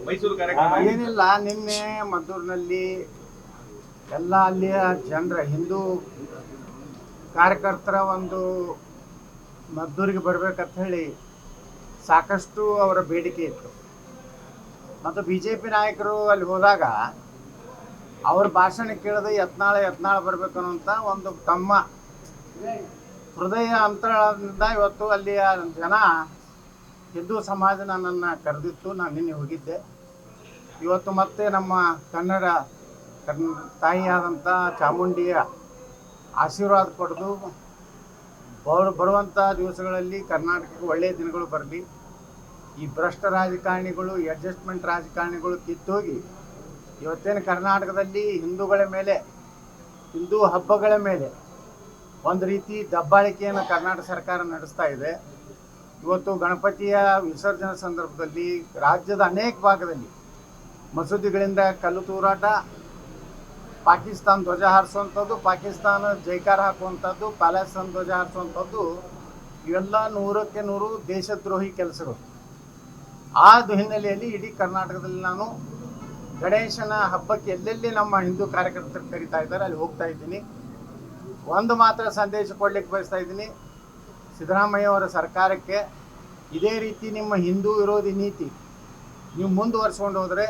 ಮೈಸೂರು ಕಾರ್ಯಕ್ರಮ ಏನಿಲ್ಲ. ನಿನ್ನೆ ಮದ್ದೂರಿನಲ್ಲಿ ಎಲ್ಲ ಅಲ್ಲಿಯ ಜನರ ಹಿಂದೂ ಕಾರ್ಯಕರ್ತರ ಒಂದು ಮದ್ದೂರಿಗೆ ಬರಬೇಕಂತ ಹೇಳಿ ಸಾಕಷ್ಟು ಅವರ ಬೇಡಿಕೆ ಇತ್ತು. ಮತ್ತು ಬಿ ಜೆ ಪಿ ನಾಯಕರು ಅಲ್ಲಿ ಹೋದಾಗ ಅವ್ರ ಭಾಷಣ ಕೇಳಿದ ಯತ್ನಾಳ ಬರಬೇಕು ಅನ್ನೋಂಥ ಒಂದು ತಮ್ಮ ಹೃದಯ ಅಂತರದಿಂದ ಇವತ್ತು ಅಲ್ಲಿಯ ಜನ ಹಿಂದೂ ಸಮಾಜ ನನ್ನನ್ನು ಕರೆದಿತ್ತು. ನಾನು ನಿನ್ನೆ ಹೋಗಿದ್ದೆ. ಇವತ್ತು ಮತ್ತೆ ನಮ್ಮ ಕನ್ನಡ ತಾಯಿಯಾದಂಥ ಚಾಮುಂಡಿಯ ಆಶೀರ್ವಾದ ಪಡೆದು ಬರುವಂಥ ದಿವಸಗಳಲ್ಲಿ ಕರ್ನಾಟಕಕ್ಕೆ ಒಳ್ಳೆಯ ದಿನಗಳು ಬರಲಿ. ಈ ಭ್ರಷ್ಟ ರಾಜಕಾರಣಿಗಳು, ಅಡ್ಜಸ್ಟ್ಮೆಂಟ್ ರಾಜಕಾರಣಿಗಳು ಕಿತ್ತೋಗಿ ಇವತ್ತೇನು ಕರ್ನಾಟಕದಲ್ಲಿ ಹಿಂದೂಗಳ ಮೇಲೆ, ಹಿಂದೂ ಹಬ್ಬಗಳ ಮೇಲೆ ಒಂದು ರೀತಿ ದಬ್ಬಾಳಿಕೆಯನ್ನು ಕರ್ನಾಟಕ ಸರ್ಕಾರ ನಡೆಸ್ತಾ ಇದೆ. ಇವತ್ತು ಗಣಪತಿಯ ವಿಸರ್ಜನೆ ಸಂದರ್ಭದಲ್ಲಿ ರಾಜ್ಯದ ಅನೇಕ ಭಾಗದಲ್ಲಿ ಮಸೂದಿಗಳಿಂದ ಕಲ್ಲು ತೂರಾಟ, ಪಾಕಿಸ್ತಾನ ಧ್ವಜ ಹಾರಿಸುವಂಥದ್ದು, ಪಾಕಿಸ್ತಾನ ಜೈಕಾರ ಹಾಕುವಂಥದ್ದು, ಪ್ಯಾಲೆಸ್ತೈನ್ ಧ್ವಜ ಹಾರಿಸುವಂಥದ್ದು, ಇವೆಲ್ಲ 100ಕ್ಕೆ 100 ದೇಶದ್ರೋಹಿ ಕೆಲಸಗಳು. ಆ ಹಿನ್ನೆಲೆಯಲ್ಲಿ ಇಡೀ ಕರ್ನಾಟಕದಲ್ಲಿ ನಾನು ಗಣೇಶನ ಹಬ್ಬಕ್ಕೆ ಎಲ್ಲೆಲ್ಲಿ ನಮ್ಮ ಹಿಂದೂ ಕಾರ್ಯಕರ್ತರು ಕರೀತಾ ಇದ್ದಾರೆ ಅಲ್ಲಿ ಹೋಗ್ತಾ ಇದ್ದೀನಿ. ಒಂದು ಮಾತ್ರ ಸಂದೇಶ ಕೊಡ್ಲಿಕ್ಕೆ ಬಯಸ್ತಾ ಇದ್ದೀನಿ. ಸಿದ್ದರಾಮಯ್ಯ ಅವರ ಸರ್ಕಾರಕ್ಕೆ ಇದೇ ರೀತಿ ನಿಮ್ಮ ಹಿಂದೂ ವಿರೋಧಿ ನೀತಿ ನೀವು ಮುಂದುವರ್ಸ್ಕೊಂಡು ಹೋದರೆ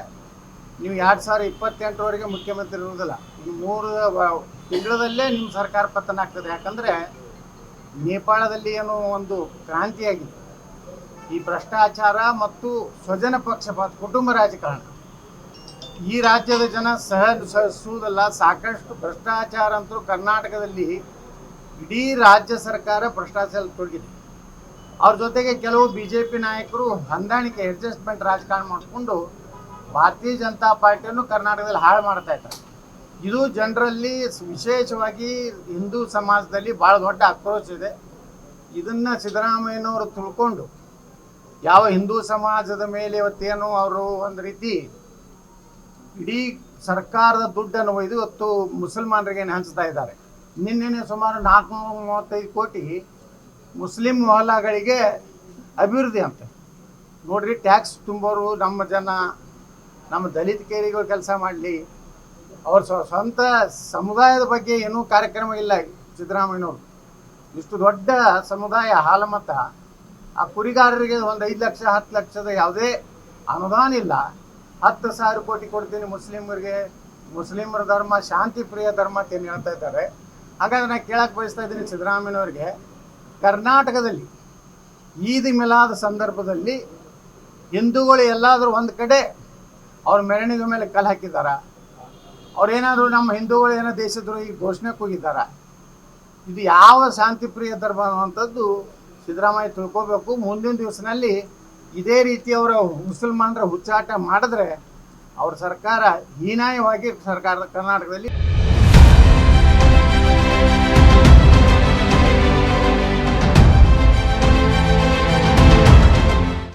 ನೀವು 2028ವರೆಗೆ ಮುಖ್ಯಮಂತ್ರಿ ಇರುವುದಿಲ್ಲ. ಈ 3 ತಿಂಗಳಲ್ಲೇ ನಿಮ್ಮ ಸರ್ಕಾರ ಪತನ ಆಗ್ತದೆ. ಯಾಕಂದರೆ ನೇಪಾಳದಲ್ಲಿ ಏನೋ ಒಂದು ಕ್ರಾಂತಿಯಾಗಿದೆ. ಈ ಭ್ರಷ್ಟಾಚಾರ ಮತ್ತು ಸ್ವಜನ ಪಕ್ಷಪಾತ, ಕುಟುಂಬ ರಾಜಕಾರಣ ಈ ರಾಜ್ಯದ ಜನ ಸಹಿಸುವುದಲ್ಲ. ಸಾಕಷ್ಟು ಭ್ರಷ್ಟಾಚಾರ ಅಂತೂ ಕರ್ನಾಟಕದಲ್ಲಿ ಇಡೀ ರಾಜ್ಯ ಸರ್ಕಾರ ಭ್ರಷ್ಟಾಚಾರ ತೊಡಗಿದೆ. ಅವ್ರ ಜೊತೆಗೆ ಕೆಲವು ಬಿ ಜೆ ಪಿ ನಾಯಕರು ಹೊಂದಾಣಿಕೆ, ಅಡ್ಜಸ್ಟ್ಮೆಂಟ್ ರಾಜಕಾರಣ ಮಾಡಿಕೊಂಡು ಭಾರತೀಯ ಜನತಾ ಪಾರ್ಟಿಯನ್ನು ಕರ್ನಾಟಕದಲ್ಲಿ ಹಾಳು ಮಾಡ್ತಾ ಇದ್ದಾರೆ. ಇದು ಜನರಲ್ಲಿ, ವಿಶೇಷವಾಗಿ ಹಿಂದೂ ಸಮಾಜದಲ್ಲಿ ಭಾಳ ದೊಡ್ಡ ಆಕ್ರೋಶ ಇದೆ. ಇದನ್ನು ಸಿದ್ದರಾಮಯ್ಯನವರು ತಿಳ್ಕೊಂಡು ಯಾವ ಹಿಂದೂ ಸಮಾಜದ ಮೇಲೆ ಇವತ್ತೇನು ಅವರು ಒಂದು ರೀತಿ ಇಡೀ ಸರ್ಕಾರದ ದುಡ್ಡನ್ನು ಒಯ್ದು ಇವತ್ತು ಮುಸಲ್ಮಾನರಿಗೆ ಹಂಚ್ತಾ ಇದ್ದಾರೆ. ನಿನ್ನೆ ಸುಮಾರು 435 ಕೋಟಿ ಮುಸ್ಲಿಂ ಮೊಹಲ್ಲಾಗಳಿಗೆ ಅಭಿವೃದ್ಧಿ ಅಂತ ನೋಡ್ರಿ. ಟ್ಯಾಕ್ಸ್ ತುಂಬೋರು ನಮ್ಮ ಜನ, ನಮ್ಮ ದಲಿತ ಕೇರಿಗಳು ಕೆಲಸ ಮಾಡಲಿ. ಅವ್ರ ಸ್ವಂತ ಸಮುದಾಯದ ಬಗ್ಗೆ ಏನೂ ಕಾರ್ಯಕ್ರಮ ಇಲ್ಲ ಸಿದ್ದರಾಮಯ್ಯನವರು. ಇಷ್ಟು ದೊಡ್ಡ ಸಮುದಾಯ ಹಾಲಮತ, ಆ ಕುರಿಗಾರರಿಗೆ ಒಂದು 5 ಲಕ್ಷ 10 ಲಕ್ಷದ ಯಾವುದೇ ಅನುದಾನ ಇಲ್ಲ. 10,000 ಕೋಟಿ ಕೊಡ್ತೀನಿ ಮುಸ್ಲಿಮರಿಗೆ. ಮುಸ್ಲಿಮರ ಧರ್ಮ ಶಾಂತಿ ಪ್ರಿಯ ಧರ್ಮ ಅಂತ ಏನು ಹೇಳ್ತಾ ಇದ್ದಾರೆ. ಹಾಗಾದ್ರೆ ನಾನು ಕೇಳಕ್ಕೆ ಬಯಸ್ತಾ ಇದ್ದೀನಿ ಸಿದ್ದರಾಮಯ್ಯನವ್ರಿಗೆ, ಕರ್ನಾಟಕದಲ್ಲಿ ಈದ್ ಮಿಲಾದ್ ಸಂದರ್ಭದಲ್ಲಿ ಹಿಂದೂಗಳು ಎಲ್ಲಾದರೂ ಒಂದು ಕಡೆ ಅವ್ರ ಮೆರವಣಿಗೆ ಮೇಲೆ ಕಲ್ಲು ಹಾಕಿದ್ದಾರ? ಅವ್ರೇನಾದರೂ ನಮ್ಮ ಹಿಂದೂಗಳು ಏನೋ ದೇಶದ್ರೋಹಿ ಘೋಷಣೆ ಕೂಗಿದ್ದಾರ? ಇದು ಯಾವ ಶಾಂತಿ ಪ್ರಿಯ ಧರ್ಮ ಅನ್ನುವಂಥದ್ದು ಸಿದ್ದರಾಮಯ್ಯ ತಿಳ್ಕೋಬೇಕು. ಮುಂದಿನ ದಿವಸದಲ್ಲಿ ಇದೇ ರೀತಿ ಅವರ ಮುಸಲ್ಮಾನರ ಹುಚ್ಚಾಟ ಮಾಡಿದ್ರೆ ಅವ್ರ ಸರ್ಕಾರ ಹೀನಾಯವಾಗಿ ಕರ್ನಾಟಕದಲ್ಲಿ